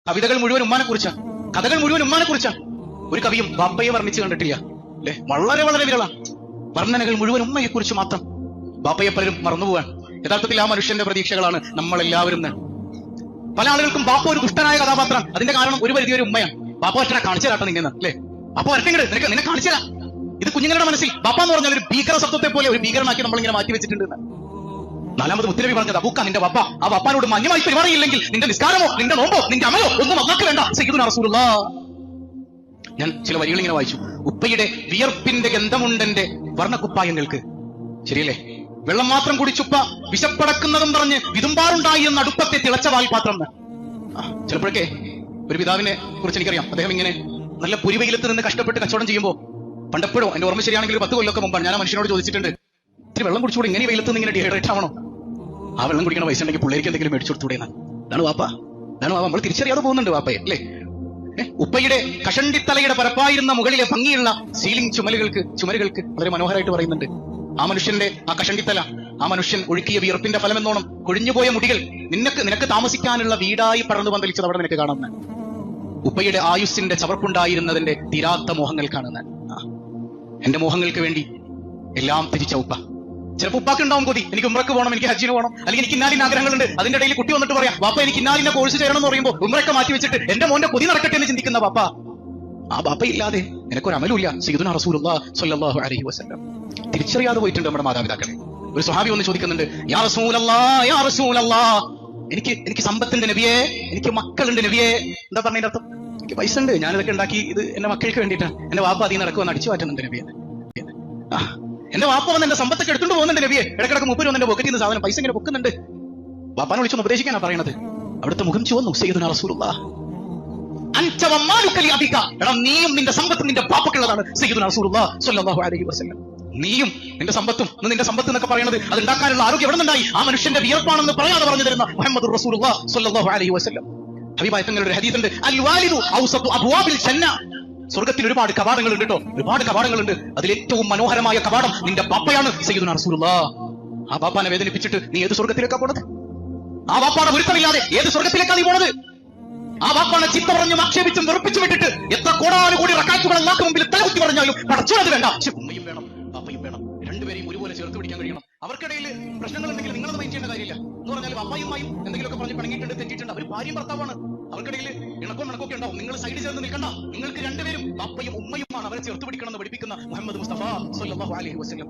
കവിതകൾ മുഴുവൻ ഉമ്മാനെ കുറിച്ചാണ്, കഥകൾ മുഴുവൻ ഉമ്മാനെ കുറിച്ചാണ്. ഒരു കവിയും ബാപ്പയെ വർണ്ണിച്ച് കണ്ടിട്ടില്ല അല്ലെ? വളരെ വളരെ വിരളാണ്. വർണ്ണനകൾ മുഴുവൻ ഉമ്മയെ കുറിച്ച് മാത്രം. ബാപ്പയെ പലരും മറന്നുപോവാൻ. യഥാർത്ഥത്തിൽ ആ മനുഷ്യന്റെ പ്രതീക്ഷകളാണ് നമ്മളെല്ലാവരും. പല ആളുകൾക്കും ബാപ്പ ഒരു ദുഷ്ടനായ കഥാപാത്രം. അതിന്റെ കാരണം ഒരു പരിധി ഒരു ഉമ്മയാണ്. ബാപ്പ ഒറ്റ കാണിച്ചു തരാട്ടെ നിന്നെ അല്ലെ? ബാപ്പ ഒറ്റങ്ങട് നിന്നെ കാണിച്ചു തരാം. ഇത് കുഞ്ഞുങ്ങളുടെ മനസ്സിൽ ബാപ്പ എന്ന് പറഞ്ഞാൽ ഒരു ഭീകര ശബ്ദത്തെ പോലെ ഒരു ഭീകരനാക്കി നമ്മളിങ്ങനെ മാറ്റി വെച്ചിട്ടുണ്ട്. നാലാമത് മുത്തനബി പറഞ്ഞത്, അബൂക്ക നിന്റെ ബാപ്പ ആ ബാപ്പാനോട് മാന്യമായി പെരുമാറിയില്ലെങ്കിൽ നിന്റെ നിസ്കാരമോ നിന്റെ നോമ്പോ നിന്റെ അമലോ ഒന്നും അള്ളാഹ്ക്ക് വേണ്ട. സയ്യിദുനാ റസൂലുള്ളാഹ്. ഞാൻ ചില വരികൾ ഇങ്ങനെ വായിച്ചു. ഉപ്പയുടെ വിയർപ്പിന്റെ ഗന്ധമുണ്ടെന്റെ വർണ്ണക്കുപ്പായങ്ങൾക്ക്. ശരിയല്ലേ? വെള്ളം മാത്രം കുടിച്ചുപ്പ വിശപ്പടക്കുന്നതും പറഞ്ഞ് വിതുമ്പാറുണ്ടായി എന്ന അടുപ്പത്തെ തിളച്ച വാൽപാത്രം. ചിലപ്പോഴൊക്കെ ഒരു പിതാവിനെ കുറിച്ച് എനിക്കറിയാം. അദ്ദേഹം ഇങ്ങനെ നല്ല പുരിവെയിലത്ത് നിന്ന് കഷ്ടപ്പെട്ട് കച്ചവടം ചെയ്യുമ്പോൾ, പണ്ടെപ്പോഴോ എന്റെ ഓർമ്മ ശരിയാണെങ്കിൽ 10 കൊല്ലമൊക്കെ മുമ്പാണ്, ഞാൻ ആ മനുഷ്യനോട് ചോദിച്ചിട്ടുണ്ട്, ഇത്തിരി വെള്ളം കുടിച്ചുകൂടെ, ഇങ്ങനെ വെയിലത്ത് നിന്ന് ഇങ്ങനെ ഡീഹൈഡ്രേറ്റ് ആവണോ? ആ വെള്ളം കുടിക്കണ പൈസ ഉണ്ടെങ്കിൽ പിള്ളേർക്ക് എന്തെങ്കിലും മേടിച്ചു കൊടുത്തൂടെ? അതാണ് വാപ്പ. അതാണ് വാപ്പ. നമ്മൾ തിരിച്ചറിയാതെ പോകുന്നുണ്ട് വാപ്പയെ അല്ലേ? ഉപ്പയുടെ കഷണ്ടിത്തലയുടെ പരപ്പായിരുന്ന മുകളിലെ ഭംഗിയുള്ള സീലിംഗ് ചുമരുകൾക്ക് വളരെ മനോഹരമായിട്ട് പറയുന്നുണ്ട്. ആ മനുഷ്യന്റെ ആ കഷണ്ടിത്തല, ആ മനുഷ്യൻ ഒഴുക്കിയ വിയർപ്പിന്റെ ഫലമെന്നോണം കൊഴിഞ്ഞുപോയ മുടികൾ നിനക്ക് താമസിക്കാനുള്ള വീടായി പടർന്നു പന്തലിച്ചത് അവിടെ നിനക്ക് കാണുന്ന. ഉപ്പയുടെ ആയുസ്സിന്റെ ചവർപ്പുണ്ടായിരുന്നതിന്റെ തീരാത്ത മോഹങ്ങൾ കാണുന്ന. എന്റെ മോഹങ്ങൾക്ക് വേണ്ടി എല്ലാം തിരിച്ച ഉപ്പ. ചിലപ്പോൾ ഉപ്പാക്ക് ഉണ്ടാവും കൊതി, എനിക്ക് ഉംറക്ക് പോകണം, എനിക്ക് ഹജ്ജിന് പോകണം, അല്ലെങ്കിൽ എനിക്ക് ഇന്നാലിന് ആഗ്രഹങ്ങളുണ്ട്. അതിന്റെ ഇടയിൽ കുട്ടി വന്നിട്ട് പറയാം, വാപ്പ എനിക്ക് ഇന്നാലിന്റെ കോഴ്സ് ചെയ്യണം എന്ന് പറയുമ്പോൾ ഉംറയൊക്കെ മാറ്റി വെച്ചിട്ട് എന്റെ മോന്റെ കൊതി നടക്കട്ടെ എന്ന് ചിന്തിക്കുന്ന വാപ്പ. ആ വാപ്പ ഇല്ലാതെ നിനക്കൊരു അമലുമില്ല. സയ്യിദുനാ റസൂലുള്ളാഹി സ്വല്ലല്ലാഹു അലൈഹി വസല്ലം. തിരിച്ചറിയാതെ പോയിട്ടുണ്ട് നമ്മുടെ മാതാപിതാക്കളെ. ഒരു സ്വഹാബി ഒന്ന് ചോദിക്കുന്നുണ്ട്, യാ റസൂലല്ലാഹ്, യാ റസൂലല്ലാഹ്, എനിക്ക് സമ്പത്തിന്റെ നബിയെ, എനിക്ക് മക്കളുണ്ട് നബിയെ. എന്താ പറഞ്ഞതിന്റെ അർത്ഥം? എനിക്ക് പൈസ ഉണ്ട്, ഞാനിതൊക്കെ ഉണ്ടാക്കി, ഇത് എന്റെ മക്കൾക്ക് വേണ്ടിയിട്ടാണ്. എന്റെ വാപ്പ അതിൽ നടക്കുമെന്ന് അടിച്ചു മാറ്റുന്നുണ്ട് നബിയെ. എന്റെ വാപ്പ വന്ന് എന്റെ സമ്പത്തൊക്കെ എടുത്തുകൊണ്ട് പോകുന്നുണ്ട് നബിയെ. ഇടക്കിടക്ക് മൂപ്പര് വന്ന് എന്റെ പോക്കറ്റിൽ നിന്ന് സാധനം പൈസ ഇങ്ങനെ പൊക്കുന്നുണ്ട്. വാപ്പാനെ വിളിച്ചൊന്ന് ഉപദേശിക്കാനാ പറയണത്. അവിടുത്തെ മുഖം ചുവന്നു. സയ്യിദുനാ റസൂലുള്ളാഹ്. അൻത വമാലുക ലിഅബിക, എടാ നീയും നിന്റെ സമ്പത്തും നിന്റെ ബാപ്പക്കുള്ളതാണ്. സയ്യിദുനാ റസൂലുള്ളാഹി സ്വല്ലല്ലാഹു അലൈഹി വസല്ലം. നീയും നിന്റെ സമ്പത്തും, നിന്റെ സമ്പത്ത് എന്നൊക്കെ പറയുന്നത് അത് ഉണ്ടാക്കാനുള്ള ആരോഗ്യം എവിടെ നിന്നുണ്ടായി? ആ മനുഷ്യന്റെ വിയർപ്പാണെന്ന് പറയാതെ പറഞ്ഞു തരുന്ന മുഹമ്മദുർ റസൂലുള്ളാഹി സ്വല്ലല്ലാഹു അലൈഹി വസല്ലം. ഹബീബായ തങ്ങളുടെ ഒരു ഹദീസ് ഉണ്ട്, അൽ വാലിദു ഔസതു അബ്വാബിൽ ജന്ന. സ്വർഗ്ഗത്തിൽ ഒരുപാട് കവാടങ്ങളുണ്ട് കേട്ടോ, ഒരുപാട് കവാടങ്ങളുണ്ട്. അതിലേറ്റവും മനോഹരമായ കവാടം നിന്റെ ബാപ്പയാണ്. സയ്യിദുനാ റസൂലുള്ളാഹ്. ആ ബാപ്പാനെ വേദനിപ്പിച്ചിട്ട് നീ ഏത് സ്വർഗ്ഗത്തിലേക്കാ പോണത്? ആ ബാപ്പാടെ പൊരുത്തമില്ലാതെ ഏത് സ്വർഗ്ഗത്തിലേക്കാ നീ പോണത്? ആ ബാപ്പാനെ ചിത്ത പറഞ്ഞും ആക്ഷേപിച്ചും വെറുപ്പിച്ചും വിട്ടിട്ട് എത്ര കോടാനുകൂടി റക്കാത്തുകൾ അല്ലാഹുവിന്റെ മുമ്പിൽ തലകുത്തി പറഞ്ഞാലും പടച്ചോനത് വേണ്ട. ഉമ്മയും വേണം ബാപ്പയും വേണം, രണ്ടുപേരെയും ഒരുപോലെ ചേർത്ത് പിടിക്കാൻ കഴിയണം. അവർക്കിടയിൽ പ്രശ്നങ്ങൾ ഉണ്ടെങ്കിൽ നിങ്ങളത് മൈൻഡ് ചെയ്യേണ്ട കാര്യമില്ല. എന്ന് പറഞ്ഞാൽ ബാപ്പായും ഉമ്മയും എന്തെങ്കിലുമൊക്കെ പറഞ്ഞ് പണങ്ങിയിട്ടുണ്ട്, തെറ്റിയിട്ടുണ്ട്. അവർ ഭാര്യയും ഭർത്താവാണ്. അവർക്കിടയിൽ ഇണക്കവും ഇണക്കൊക്കെ ഉണ്ടാവും. നിങ്ങൾ സൈഡ് ചേർന്ന് നിൽക്കണ്ട. നിങ്ങൾക്ക് രണ്ടുപേരും ബാപ്പയും ഉമ്മയുമാണ്. അവരെ ചേർത്ത് പിടിക്കണം എന്ന് പഠിപ്പിക്കുന്ന മുഹമ്മദ് മുസ്തഫ സ്വല്ലല്ലാഹു അലൈഹി വസല്ലം.